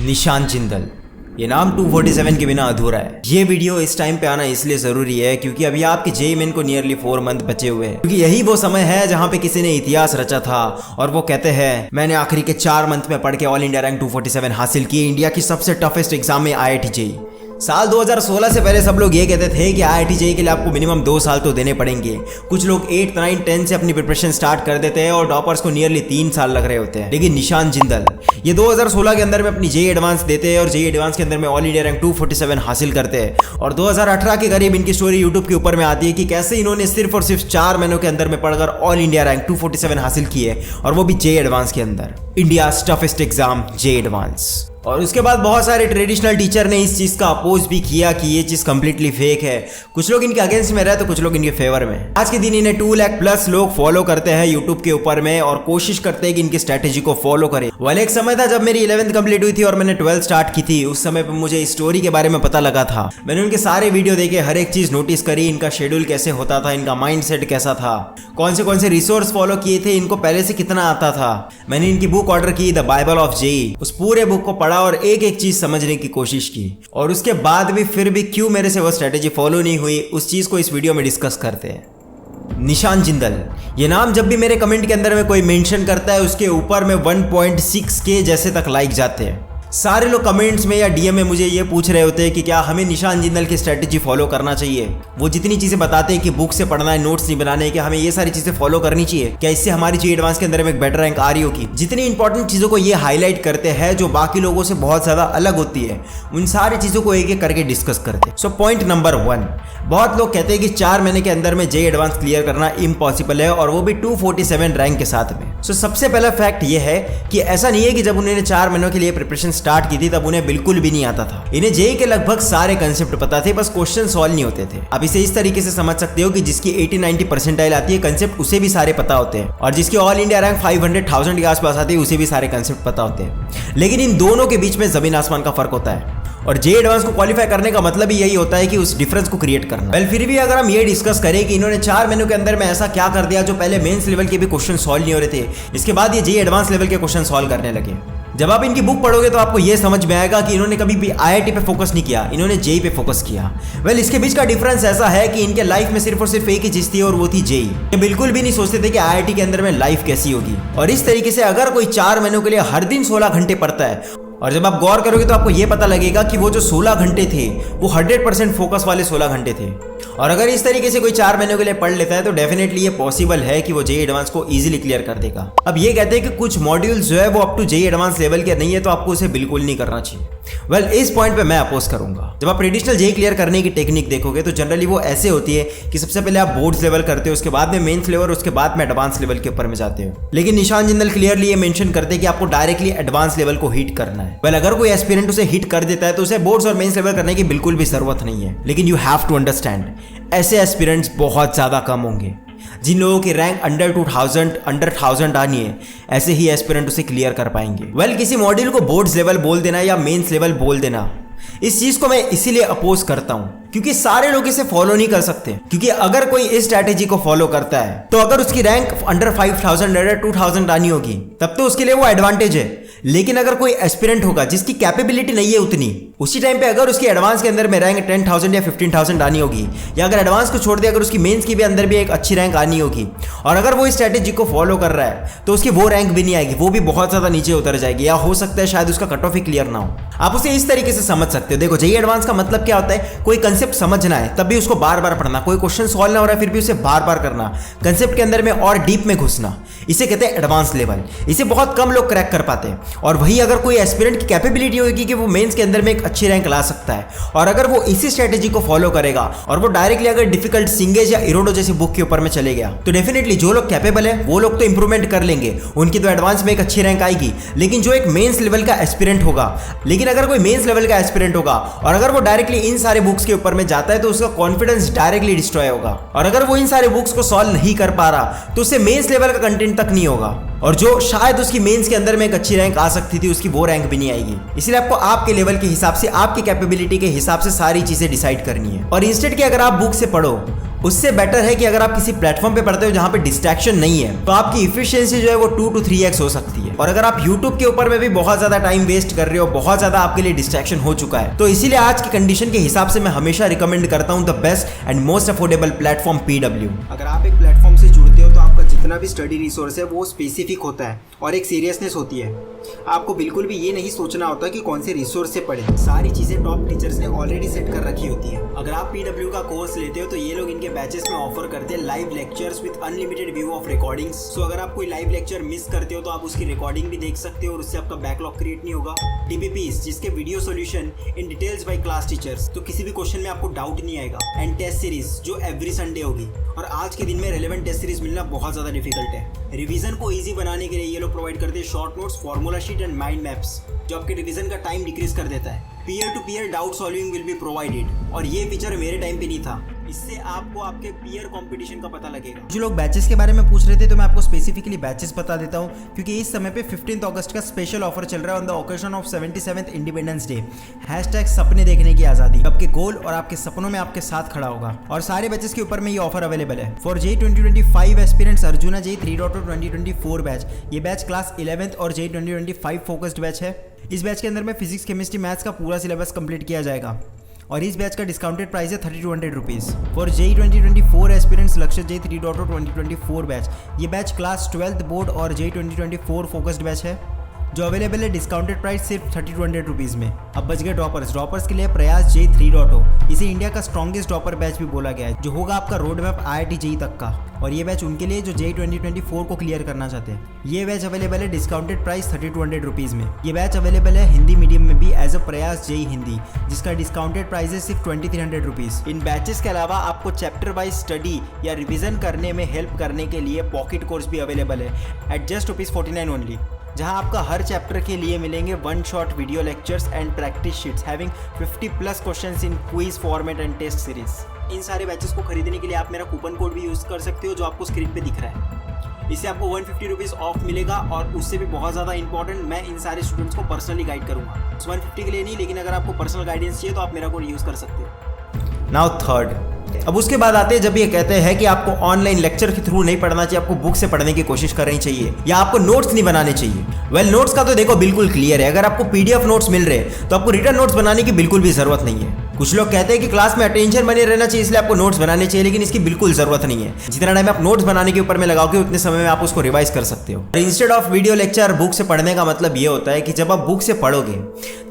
निशान जिंदल, ये नाम 247 के बिना अधूरा है। ये वीडियो इस टाइम पे आना इसलिए ज़रूरी है क्योंकि अभी आपके जेईई मेन को नियरली 4 मंथ बचे हुए हैं, क्योंकि यही वो समय है जहां पे किसी ने इतिहास रचा था और वो कहते हैं मैंने आखिरी के 4 मंथ में पढ़ के ऑल इंडिया रैंक 247 हासिल की, इंडिया की सबसे टफेस्ट एग्जाम में IIT जेईई। साल 2016 से पहले सब लोग ये कहते थे कि IIT जेईई के लिए आपको मिनिमम 2 साल तो देने पड़ेंगे। कुछ लोग 8, 9, 10 से अपनी प्रिपरेशन स्टार्ट कर देते हैं और टॉपर्स को नियरली 3 साल लग रहे होते हैं। लेकिन निशान जिंदल ये 2016 के अंदर में अपनी जेईई एडवांस देते हैं और जेईई एडवांस के अंदर में ऑल इंडिया रैंक 247 हासिल करते हैं और 2018 के करीब इनकी स्टोरी यूट्यूब के ऊपर में आती है कि कैसे इन्होंने सिर्फ और सिर्फ 4 महीनों के अंदर में पढ़कर ऑल इंडिया रैंक 247 हासिल की है, और वो भी जेईई एडवांस के अंदर, India toughest exam JEE advance. और उसके बाद बहुत सारे ट्रेडिशनल टीचर ने इस चीज़ का अपोज भी किया कि ये चीज़ कंप्लीटली फेक है। कुछ लोग इनके अगेंस्ट में रहे तो कुछ लोग इनके फेवर में। आज के दिन इन्हें 2 लाख प्लस लोग फॉलो करते हैं यूट्यूब के ऊपर में और कोशिश करते हैं कि इनकी स्ट्रेटेजी को फॉलो करें। वाले एक समय था जब मेरी 11th कंप्लीट हुई थी और मैंने 12th स्टार्ट की थी। उस समय पर मुझे इस स्टोरी के बारे में पता लगा था। मैंने उनके सारे वीडियो देखे, हर एक चीज़ नोटिस करी, इनका शेड्यूल कैसे होता था, इनका माइंड सेट कैसा था, कौन से रिसोर्स फॉलो किए थे, इनको पहले से कितना आता था। मैंने इनकी बुक ऑर्डर की, द बाइबल ऑफ जेईई। उस पूरे बुक को पढ़ा और एक एक चीज समझने की कोशिश की, और उसके बाद भी फिर भी क्यों मेरे से वो स्ट्रेटेजी फॉलो नहीं हुई, उस चीज को इस वीडियो में डिस्कस करते हैं। निशान जिंदल, ये नाम जब भी मेरे कमेंट के अंदर में कोई मेंशन करता है उसके ऊपर में 1.6K जैसे तक लाइक जाते हैं। सारे लोग कमेंट्स में या डीएम में मुझे ये पूछ रहे होते हैं कि क्या हमें निशान जिंदल की स्ट्रेटेजी फॉलो करना चाहिए। वो जितनी चीजें बताते हैं कि बुक से पढ़ना है, नोट्स नहीं बनाने, क्या हमें ये सारी चीजें फॉलो करनी चाहिए, क्या इससे हमारी जेईई एडवांस के अंदर में एक बेटर रैंक आ रही होगी। जितनी इंपॉर्टेंट चीजों को ये हाईलाइट करते हैं जो बाकी लोगों से बहुत ज्यादा अलग होती है, उन सारी चीजों को एक एक करके डिस्कस करते हैं। सो पॉइंट नंबर 1, बहुत लोग कहते हैं कि 4 महीने के अंदर में जेईई एडवांस क्लियर करना इम्पॉसिबल है, और वो भी 247 रैंक के साथ में। सो सबसे पहला फैक्ट ये है कि ऐसा नहीं है कि जब उन्होंने 4 महीनों के लिए प्रिपरेशन स्टार्ट की थी तब उन्हें बिल्कुल भी नहीं आता था। इन्हें जेईई के लगभग सारे कंसेप्ट पता थे, बस क्वेश्चन सॉल्व नहीं होते थे। अब इसे इस तरीके से समझ सकते हो कि जिसकी 80-90 परसेंटाइल आती है कंसेप्ट उसे भी सारे पता होते हैं, और जिसकी ऑल इंडिया रैंक 500,000 के आसपास आती है उसे भी सारे कंसेप्ट पता होते हैं। लेकिन इन दोनों के बीच में जमीन आसमान का फर्क होता है, और जेईई एडवांस को क्वालिफाई करने का मतलब ही यही होता है कि उस डिफरेंस को क्रिएट करना। वेल फिर भी अगर हम ये डिस्कस करें कि इन्होंने 4 महीनों के अंदर में ऐसा क्या कर दिया जो पहले मेंस लेवल के भी क्वेश्चन सॉल्व नहीं हो रहे थे, इसके बाद ये जेईई एडवांस लेवल के क्वेश्चन सॉल्व करने लगे। जब आप इनकी बुक पढ़ोगे तो आपको यह समझ में आएगा कि इन्होंने कभी भी IIT पे फोकस नहीं किया, इन्होंने जेईई पे फोकस किया। वेल इसके बीच का डिफरेंस ऐसा है कि इनके लाइफ में सिर्फ और सिर्फ एक ही चीज थी, और वो थी जेईई। ये बिल्कुल भी नहीं सोचते थे कि IIT के अंदर में लाइफ कैसी होगी। और इस तरीके से अगर कोई 4 महीनों के लिए हर दिन 16 घंटे पढ़ता है, और जब आप गौर करोगे तो आपको यह पता लगेगा कि वो जो 16 घंटे थे वो 100% फोकस वाले 16 घंटे थे। और अगर इस तरीके से कोई 4 महीनों के लिए पढ़ लेता है तो डेफिनेटली ये पॉसिबल है कि वो जेईई एडवांस को इजीली क्लियर कर देगा। अब ये कहते हैं कि कुछ मॉड्यूल्स जो है वो up to JEE advance level के नहीं है, तो आपको उसे बिल्कुल नहीं करना चाहिए। वेल इस पॉइंट पे मैं अपोज करूंगा। जब आप ट्रेडिशनल जेईई क्लियर करने की टेक्निक देखोगे तो जनरली वो ऐसे होती है कि सबसे पहले आप बोर्ड्स लेवल करते हो, उसके बाद में मेंस लेवल, उसके बाद में एडवांस लेवल के ऊपर में जाते हो। लेकिन निशान जिंदल क्लियरली ये मेंशन करते हैं कि आपको डायरेक्टली एडवांस लेवल को हिट करना है। वेल अगर कोई एस्पिरेंट उसे हिट कर देता है तो उसे बोर्ड्स और मेंस लेवल करने की बिल्कुल भी जरूरत नहीं है। लेकिन यू हैव टू अंडरस्टैंड, ऐसे एस्पिरेंट्स बहुत ज्यादा कम होंगे। जिन लोगों की रैंक अंडर 1000 आनी है, ऐसे ही एस्पिरेंट उसे क्लियर कर पाएंगे। वेल किसी मॉड्यूल को बोर्ड्स लेवल बोल देना या मेंस लेवल बोल देना, इस चीज को मैं इसीलिए अपोज करता हूं क्योंकि सारे लोग इसे फॉलो नहीं कर सकते। क्योंकि अगर कोई इस स्ट्रैटेजी को फॉलो करता है तो अगर उसकी रैंक अंडर 5000 अंडर 2000 आनी होगी तब तो उसके लिए वो एडवांटेज है। लेकिन अगर कोई एस्पिरेंट होगा जिसकी कैपेबिलिटी नहीं है उतनी, उसी टाइम पे अगर उसकी एडवांस के अंदर में रैंक 10,000 या 15,000 आनी होगी, या अगर एडवांस को छोड़ दिया अगर उसकी मेंस की भी अंदर भी एक अच्छी रैंक आनी होगी, और अगर वो इस स्ट्रैटेजी को फॉलो कर रहा है तो उसकी वो रैंक भी नहीं आएगी, वो भी बहुत ज्यादा नीचे उतर जाएगी, या हो सकता है शायद उसका कट ऑफ ही क्लियर ना हो। आप उसे इस तरीके से समझ सकते हो। देखो जेईई एडवांस का मतलब क्या होता है, कोई कंसेप्ट समझना है तब भी उसको बार बार पढ़ना, कोई क्वेश्चन सॉल्व ना हो रहा है फिर भी उसे बार बार करना, कंसेप्ट के अंदर में और डीप में घुसना, इसे कहते हैं एडवांस लेवल। इसे बहुत कम लोग क्रैक कर पाते हैं। और वही अगर कोई एस्पिरेंट की कैपेबिलिटी होगी कि वो मेंस के अंदर में एक अच्छी रैंक ला सकता है, और अगर वो इसी स्ट्रेटेजी को फॉलो करेगा और वो डायरेक्टली अगर डिफिकल्ट सिंगेज या इरोडो जैसी बुक के ऊपर में चले गया, तो डेफिनेटली जो लोग कैपेबल है वो लोग तो इंप्रूवमेंट कर लेंगे, उनकी तो एडवांस में एक अच्छी रैंक आएगी। लेकिन जो एक मेंस लेवल का एस्पिरेंट होगा, लेकिन अगर कोई मेंस लेवल का एस्पिरेंट होगा और अगर वो डायरेक्टली इन सारे बुक्स के ऊपर में जाता है तो उसका कॉन्फिडेंस डायरेक्टली डिस्ट्रॉय होगा। और अगर वो इन सारे बुक्स को सॉल्व नहीं कर पा रहा तो उससे मेंस लेवल का कंटेंट तक नहीं होगा। और जो शायद उसकी मेंस के अंदर में एक अच्छी रैंक आ सकती थी, उसकी वो रैंक भी नहीं आएगी। इसलिए आपको आपके लेवल के हिसाब से, आपकी कैपेबिलिटी के हिसाब से सारी चीजें डिसाइड करनी है। और इंस्टेड कि अगर आप बुक से पढ़ो, उससे बेटर है कि अगर आप किसी प्लेटफॉर्म पे पढ़ते हो जहां पे डिस्ट्रैक्शन नहीं है, तो आपकी इफिशिएंसी जो है वो 2 to 3x हो सकती है। और अगर आप YouTube के ऊपर में भी बहुत ज्यादा टाइम वेस्ट कर रहे हो, बहुत ज्यादा आपके लिए डिस्ट्रैक्शन हो चुका है, तो इसीलिए आज की कंडीशन के हिसाब से मैं हमेशा रिकमेंड करता हूं the best and most affordable platform PW। अगर आप एक प्लेटफॉर्म से जुड़ते हो तो आपका जितना भी स्टडी रिसोर्स है वो स्पेसिफिक होता है और एक सीरियसनेस होती है। आपको बिल्कुल भी ये नहीं सोचना होता कि कौन से रिसोर्स से पढ़ें। सारी चीज़ें टॉप टीचर्स ने ऑलरेडी सेट कर रखी होती है। अगर आप PW का कोर्स लेते हो तो ये लोग इनके बैचेस में ऑफर करते हैं live lectures with unlimited view of recordings. So अगर आप कोई लाइव लेक्चर मिस करते हो तो आप उसकी रिकॉर्डिंग भी देख सकते हो और उससे आपका बैकलॉग क्रिएट नहीं होगा। DBPs जिसके video solution in details bye class teachers, तो किसी भी क्वेश्चन में आपको डाउट नहीं आएगा। एंड टेस्ट सीरीज जो एवरी संडे होगी, और आज के दिन में रेलेवेंट टेस्ट सीरीज मिलना बहुत ज़्यादा डिफिकल्ट है। रिवीजन को इजी बनाने के लिए ये लोग प्रोवाइड करते हैं short notes, formula sheet and mind maps, जो आपके रिवीजन का टाइम डिक्रीज कर देता है। Peer to peer doubt solving will be provided, और ये फीचर मेरे टाइम पे नहीं था। इससे आपको आपके पीयर कंपटीशन का पता लगेगा। जो लोग बैचेस के बारे में पूछ रहे थे, तो मैं आपको स्पेसिफिकली बैचेस बता देता हूं, क्योंकि इस समय पे 15 अगस्त का स्पेशल ऑफर चल रहा है on the occasion of 77th independence day. #सपने देखने की आजादी आपके गोल और आपके सपनों में आपके साथ खड़ा होगा, और सारे बैचेस के ऊपर में ये ऑफर अवेलेबल है। For JEE 2025 aspirants arjuna JEE 3.0 2024 batch, ये बैच क्लास 11th और JEE 2025 फोकस्ड बैच है। इस बैच के अंदर में फिजिक्स, केमिस्ट्री, मैथ्स का पूरा सिलेबस कंप्लीट किया जाएगा, और इस बैच का डिस्काउंटेड प्राइस है 3200 रुपीज़। फॉर JEE 2024 एस्पिरेंट्स लक्ष्य JEE 3.0 2024 बैच, ये बैच क्लास 12th बोर्ड और JEE 2024 फोकस्ड बैच है, जो अवेलेबल है डिस्काउंटेड प्राइस सिर्फ 3200 रुपीज़ में। अब बच गए ड्रॉपर्स के लिए प्रयास JEE 3.0, इसे इंडिया का स्ट्रॉन्गेस्ट ड्रॉपर बैच भी बोला गया है, जो होगा आपका रोड मैप IIT JEE तक का। और ये बैच उनके लिए जो JEE 2024 को क्लियर करना चाहते हैं। ये बैच अवेलेबल है डिस्काउंटेड प्राइस 3200 रुपीज़ में। ये बैच अवेलेबल है हिंदी मीडियम में भी एज अ प्रयास JEE हिंदी, जिसका डिस्काउंटेड प्राइस है सिर्फ 2300 रुपीज़। इन बैचेस के अलावा आपको चैप्टर वाइज स्टडी या रिविजन करने में हेल्प करने के लिए पॉकेट कोर्स भी अवेलेबल है एट जस्ट ₹49 ओनली, जहां आपका हर चैप्टर के लिए मिलेंगे 1 shot video lectures and practice sheets having 50+ questions in quiz format and test series. इन सारे बैचेस को खरीदने के लिए आप मेरा कूपन कोड भी यूज़ कर सकते हो, जो आपको स्क्रीन पे दिख रहा है। इससे आपको 150 रुपीज़ ऑफ मिलेगा, और उससे भी बहुत ज़्यादा इंपॉर्टेंट, मैं इन सारे स्टूडेंट्स को पर्सनली गाइड करूँगा। 150 के लिए नहीं, लेकिन अगर आपको पर्सनल गाइडेंस चाहिए तो आप मेरा कोड यूज़ कर सकते हो। नाउ थर्ड, अब उसके बाद आते हैं जब ये कहते हैं कि आपको ऑनलाइन लेक्चर के थ्रू नहीं पढ़ना चाहिए, आपको बुक से पढ़ने की कोशिश करनी चाहिए, या आपको नोट्स नहीं बनाने चाहिए। वेल, नोट्स का तो देखो बिल्कुल क्लियर है। अगर आपको PDF नोट्स मिल रहे हैं तो आपको रिटर्न नोट्स बनाने की बिल्कुल भी जरूरत नहीं है। कुछ लोग कहते हैं कि क्लास में अटेंशन बने रहना चाहिए, इसलिए आपको नोट्स बनाने चाहिए, लेकिन इसकी बिल्कुल जरूरत नहीं है। जितना टाइम आप नोट्स बनाने के ऊपर में लगाओगे, उतने समय में आप उसको रिवाइज कर सकते हो। Instead of video lecture book से पढ़ने का मतलब ये होता है कि जब आप बुक से पढ़ोगे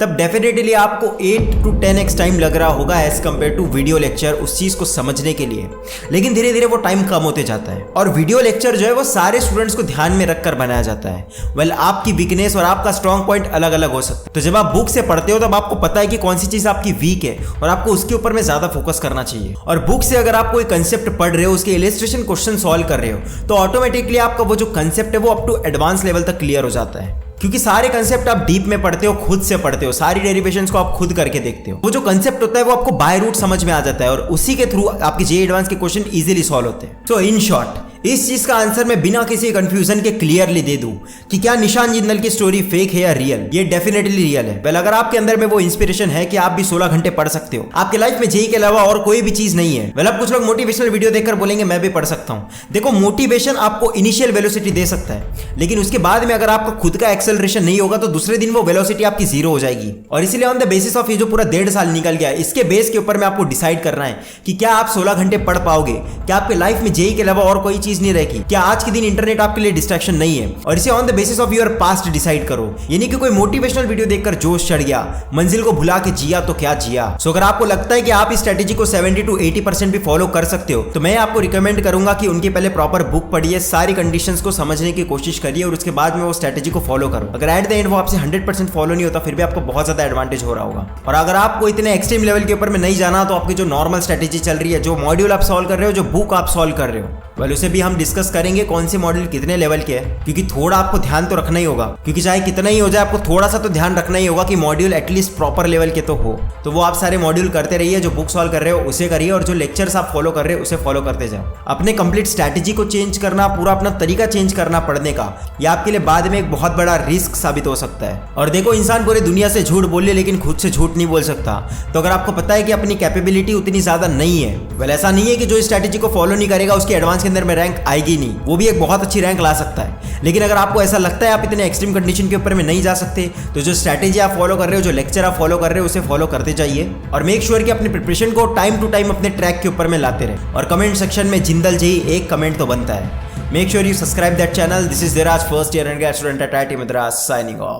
तब डेफिनेटली आपको 8 to 10x टाइम लग रहा होगा as compare to video lecture उस चीज को समझने के लिए, लेकिन धीरे धीरे वो टाइम कम होते जाता है। और वीडियो लेक्चर जो है वो सारे स्टूडेंट्स को ध्यान में रखकर बनाया जाता है। वेल, आपकी वीकनेस और आपका स्ट्रॉन्ग पॉइंट अलग अलग हो सकता है, तो जब आप बुक से पढ़ते हो तब आपको पता है कि कौन सी चीज आपकी वीक है और आपको उसके ऊपर में ज्यादा फोकस करना चाहिए। और बुक से अगर आप कोई कंसेप्ट पढ़ रहे हो, उसके इलस्ट्रेशन क्वेश्चन सॉल्व कर रहे हो, तो ऑटोमेटिकली आपका वो जो कंसेप्ट है वो अप टू एडवांस लेवल तक क्लियर हो जाता है, क्योंकि सारे कंसेप्ट आप डीप में पढ़ते हो, खुद से पढ़ते हो, सारी डेरिवेशंस को आप खुद करके देखते हो। वो जो कंसेप्ट होता है वो आपको बाय रूट समझ में आ जाता है, और उसी के थ्रू आपके JEE एडवांस के क्वेश्चन इजीली सॉल्व होते हैं। सो इन शॉर्ट, इस चीज का आंसर मैं बिना किसी कंफ्यूजन के क्लियरली दे दूं कि क्या निशान जिंदल की स्टोरी फेक है या रियल। ये डेफिनेटली रियल है। वेल, अगर आपके अंदर में वो इंस्पिरेशन है कि आप भी 16 घंटे पढ़ सकते हो, आपके लाइफ में JEE के अलावा और कोई भी चीज नहीं है। वेल, अब कुछ लोग मोटिवेशनल वीडियो देखकर बोलेंगे मैं भी पढ़ सकता हूं। देखो, मोटिवेशन आपको इनिशियल वेलोसिटी दे सकता है, लेकिन उसके बाद में अगर आपका खुद का एक्सेलरेशन नहीं होगा तो दूसरे दिन वो वेलोसिटी आपकी 0 हो जाएगी। और इसीलिए ऑन द बेसिस ऑफ ये जो पूरा 1.5 साल निकल गया, इसके बेस के ऊपर में आपको डिसाइड करना है कि क्या आप 16 घंटे पढ़ पाओगे, क्या आपके लाइफ में JEE के अलावा और कोई चीज नहीं रहेगी, क्या आज के दिन इंटरनेट आपके लिए डिस्ट्रैक्शन नहीं है। और इसे on the basis of your past decide करो, यानी कि कोई मोटिवेशनल वीडियो देखकर जोश चढ़ गया, मंजिल को भुला के जिया तो क्या जिया। सो अगर आपको लगता है कि आप इस स्ट्रेटेजी को 70 to 80% भी फॉलो कर सकते हो, तो मैं आपको रिकमेंड करूंगा कि उनके पहले प्रॉपर बुक पढ़िए, सारी कंडीशंस को समझने की कोशिश करिए, और उसके बाद में वो स्ट्रेटेजी को फॉलो करो। अगर एट द एंड वो आपसे 100% फॉलो नहीं होता, फिर भी आपको बहुत ज्यादा एडवांटेज हो रहा होगा। और अगर आपको इतने एक्सट्रीम लेवल के ऊपर में नहीं जाना, तो आपकी जो नॉर्मल स्ट्रेटेजी चल रही है, जो मॉड्यूल आप सॉल्व कर रहे हो, जो बुक आप सॉल्व कर रहे हो, वेल, उसे भी हम डिस्कस करेंगे कौन से मॉड्यूल कितने लेवल के है, क्योंकि थोड़ा आपको ध्यान तो रखना ही होगा, क्योंकि चाहे कितना ही हो जाए आपको थोड़ा सा तो ध्यान रखना ही होगा कि मॉड्यूल एटलीस्ट प्रॉपर लेवल के तो हो। तो वो आप सारे मॉड्यूल करते रहिए, जो बुक सॉल्व कर रहे हो उसे करिए और जो लेक्चर्स आप फॉलो कर रहे हो उसे फॉलो करते जाओ। अपने कंप्लीट स्ट्रैटेजी को चेंज करना, पूरा अपना तरीका चेंज करना पढ़ने का, यह आपके लिए बाद में एक बहुत बड़ा रिस्क साबित हो सकता है। और देखो, इंसान पूरी दुनिया से झूठ बोल ले लेकिन खुद से झूठ नहीं बोल सकता। तो अगर आपको पता है कि अपनी कैपेबिलिटी उतनी ज्यादा नहीं है, वेल ऐसा नहीं है कि जो स्ट्रैटेजी को फॉलो नहीं करेगा उसके एडवांस के अंदर में रैंक आएगी नहीं, वो भी एक बहुत अच्छी रैंक ला सकता है। लेकिन अगर आपको ऐसा लगता है आप इतने एक्सट्रीम कंडीशन के ऊपर में नहीं जा सकते, तो जो स्ट्रैटेजी आप फॉलो कर रहे हो, जो लेक्चर आप फॉलो कर रहे हो उसे फॉलो करते जाइए और मेक श्योर कि अपने प्रिपरेशन को टाइम टू टाइम अपने ट्रैक के ऊपर में लाते रहे। और कमेंट सेक्शन में जिंदल जी एक कमेंट तो बनता है। Make sure you subscribe that channel. This is Dheeraj, first year and student at IIT Madras, signing off.